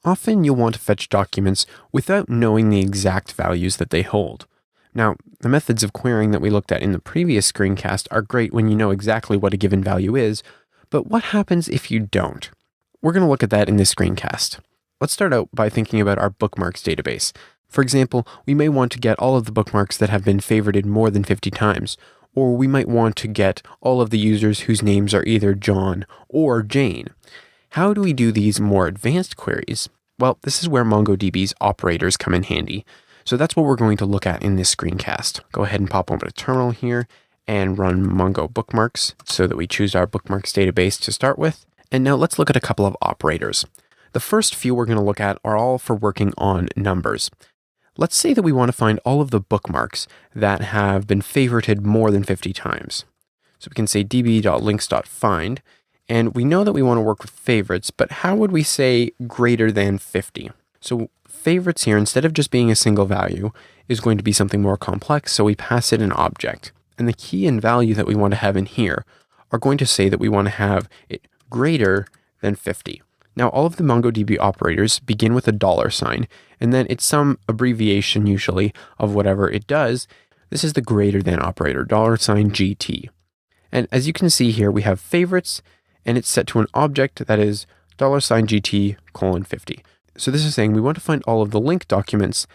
Often you'll want to fetch documents without knowing the exact values that they hold. Now, the methods of querying that we looked at in the previous screencast are great when you know exactly what a given value is, but what happens if you don't? We're going to look at that in this screencast. Let's start out by thinking about our bookmarks database. For example, we may want to get all of the bookmarks that have been favorited more than 50 times, or we might want to get all of the users whose names are either John or Jane. How do we do these more advanced queries? Well, this is where MongoDB's operators come in handy. So that's what we're going to look at in this screencast. Go ahead and pop over to terminal here and run Mongo bookmarks so that we choose our bookmarks database to start with. And now let's look at a couple of operators. The first few we're going to look at are all for working on numbers. Let's say that we want to find all of the bookmarks that have been favorited more than 50 times. So we can say db.links.find. And we know that we want to work with favorites, but how would we say greater than 50? So favorites here, instead of just being a single value, is going to be something more complex, so we pass it an object. And the key and value that we want to have in here are going to say that we want to have it greater than 50. Now, all of the MongoDB operators begin with a $sign, and then it's some abbreviation usually of whatever it does. This is the greater than operator, $GT. And as you can see here, we have favorites, and it's set to an object that is $GT:50. So this is saying we want to find all of the link documents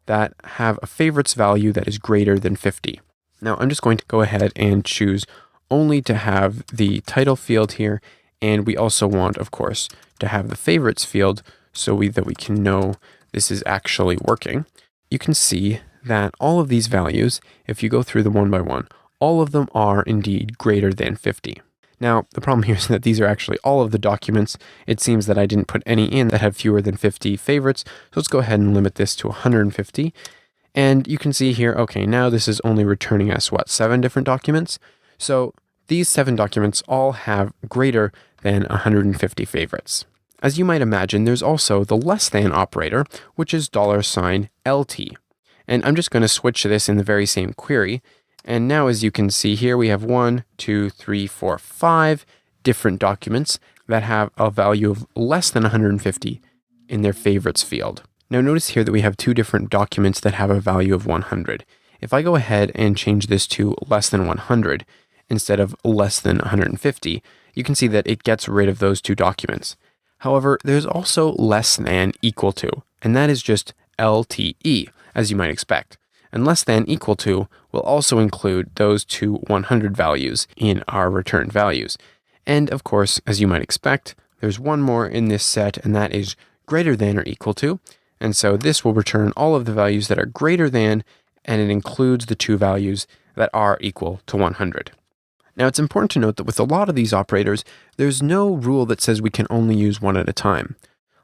that have a favorites value that is greater than 50. Now I'm just going to go ahead and choose only to have the title field here, and we also want, of course, to have the favorites field so that we can know this is actually working. You can see that all of these values, if you go through them one by one, all of them are indeed greater than 50. Now, the problem here is that these are actually all of the documents. It seems that I didn't put any in that have fewer than 50 favorites. So let's go ahead and limit this to 150. And you can see here, okay, now this is only returning us, 7 different documents? So these 7 documents all have greater than 150 favorites. As you might imagine, there's also the less than operator, which is $LT. And I'm just going to switch this in the very same query. And now, as you can see here, we have 1, 2, 3, 4, 5 different documents that have a value of less than 150 in their favorites field. Now notice here that we have 2 different documents that have a value of 100. If I go ahead and change this to less than 100 instead of less than 150, you can see that it gets rid of those 2 documents. However, there's also less than equal to, and that is just LTE, as you might expect. And less than equal to will also include those 2 100 values in our return values. And of course, as you might expect, there's one more in this set, and that is greater than or equal to. And so this will return all of the values that are greater than, and it includes the 2 values that are equal to 100. Now, it's important to note that with a lot of these operators, there's no rule that says we can only use one at a time.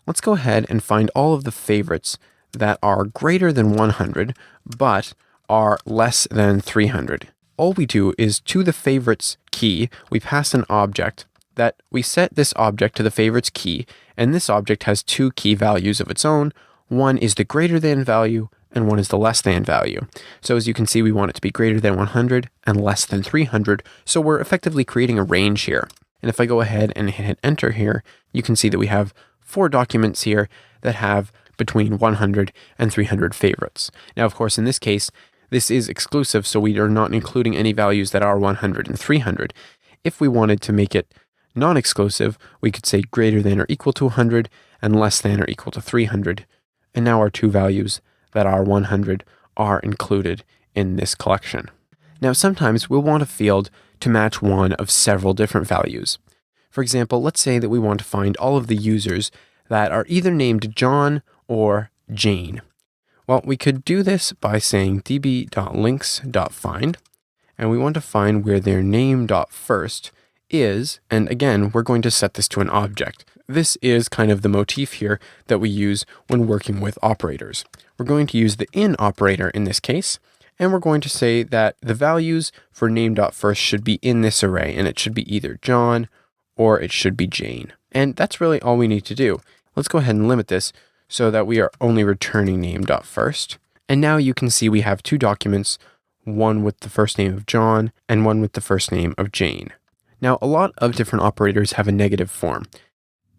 Let's go ahead and find all of the favorites that are greater than 100, but are less than 300. All we do is to the favorites key, we pass an object that we set this object to the favorites key, and this object has 2 key values of its own. One is the greater than value, and one is the less than value. So as you can see, we want it to be greater than 100 and less than 300. So we're effectively creating a range here. And if I go ahead and hit enter here, you can see that we have 4 documents here that have between 100 and 300 favorites. Now, of course, in this case, this is exclusive, so we are not including any values that are 100 and 300. If we wanted to make it non-exclusive, we could say greater than or equal to 100 and less than or equal to 300. And now our 2 values that are 100 are included in this collection. Now, sometimes we'll want a field to match one of several different values. For example, let's say that we want to find all of the users that are either named John or Jane. Well, we could do this by saying db.links.find, and we want to find where their name.first is, and again, we're going to set this to an object. This is kind of the motif here that we use when working with operators. We're going to use the in operator in this case, and we're going to say that the values for name.first should be in this array, and it should be either John or it should be Jane. And that's really all we need to do. Let's go ahead and limit this so that we are only returning name.first. And now you can see we have 2 documents, one with the first name of John and one with the first name of Jane. Now, a lot of different operators have a negative form.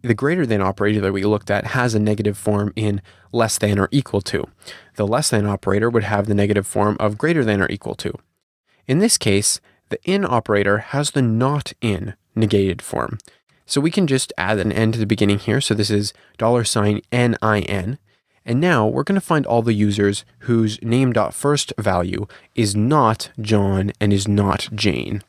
The greater than operator that we looked at has a negative form in less than or equal to. The less than operator would have the negative form of greater than or equal to. In this case, the in operator has the not in negated form. So we can just add an n to the beginning here. So this is $NIN. And now we're going to find all the users whose name.first value is not John and is not Jane.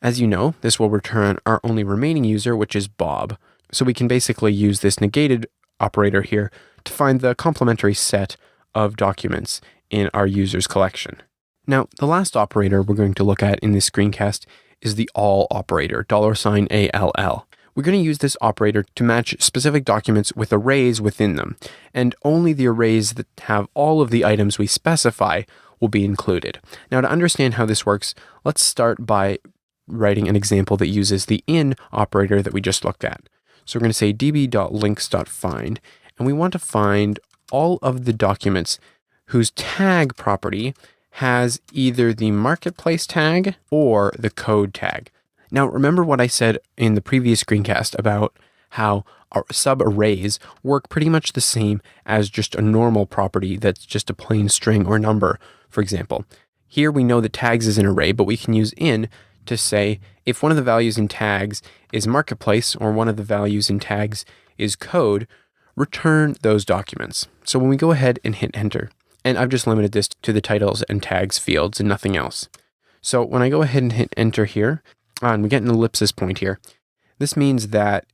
As you know, this will return our only remaining user, which is Bob. So we can basically use this negated operator here to find the complementary set of documents in our users collection. Now, the last operator we're going to look at in this screencast is the all operator, $ALL. We're going to use this operator to match specific documents with arrays within them, and only the arrays that have all of the items we specify will be included. Now, to understand how this works, let's start by writing an example that uses the in operator that we just looked at. So we're going to say db.links.find, and we want to find all of the documents whose tag property has either the marketplace tag or the code tag. Now, remember what I said in the previous screencast about how our sub-arrays work pretty much the same as just a normal property that's just a plain string or number, for example. Here we know that tags is an array, but we can use in to say if one of the values in tags is marketplace or one of the values in tags is code, return those documents. So when we go ahead and hit enter, and I've just limited this to the titles and tags fields and nothing else. So when I go ahead and hit enter here, and we get an ellipsis point here, this means that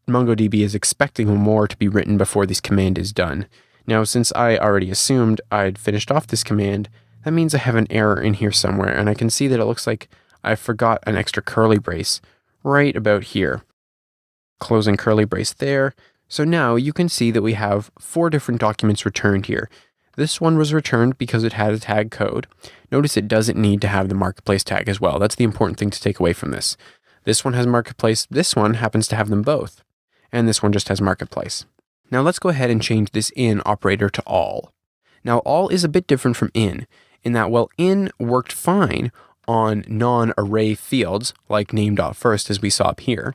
MongoDB is expecting more to be written before this command is done. Now, since I already assumed I'd finished off this command, that means I have an error in here somewhere, and I can see that it looks like I forgot an extra curly brace right about here. Closing curly brace there. So now you can see that we have 4 different documents returned here. This one was returned because it had a tag code. Notice it doesn't need to have the marketplace tag as well. That's the important thing to take away from this. This one has marketplace, this one happens to have them both, and this one just has marketplace. Now let's go ahead and change this in operator to all. Now all is a bit different from in that while in worked fine on non-array fields like name.first as we saw up here,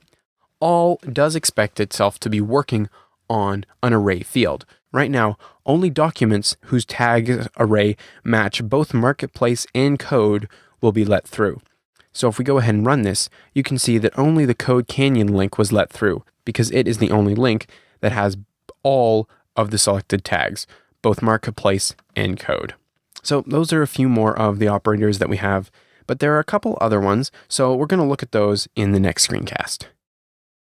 all does expect itself to be working on an array field. Right now, only documents whose tag array match both marketplace and code will be let through. So if we go ahead and run this, you can see that only the Code Canyon link was let through because it is the only link that has all of the selected tags, both marketplace and code. So those are a few more of the operators that we have, but there are a couple other ones, so we're going to look at those in the next screencast.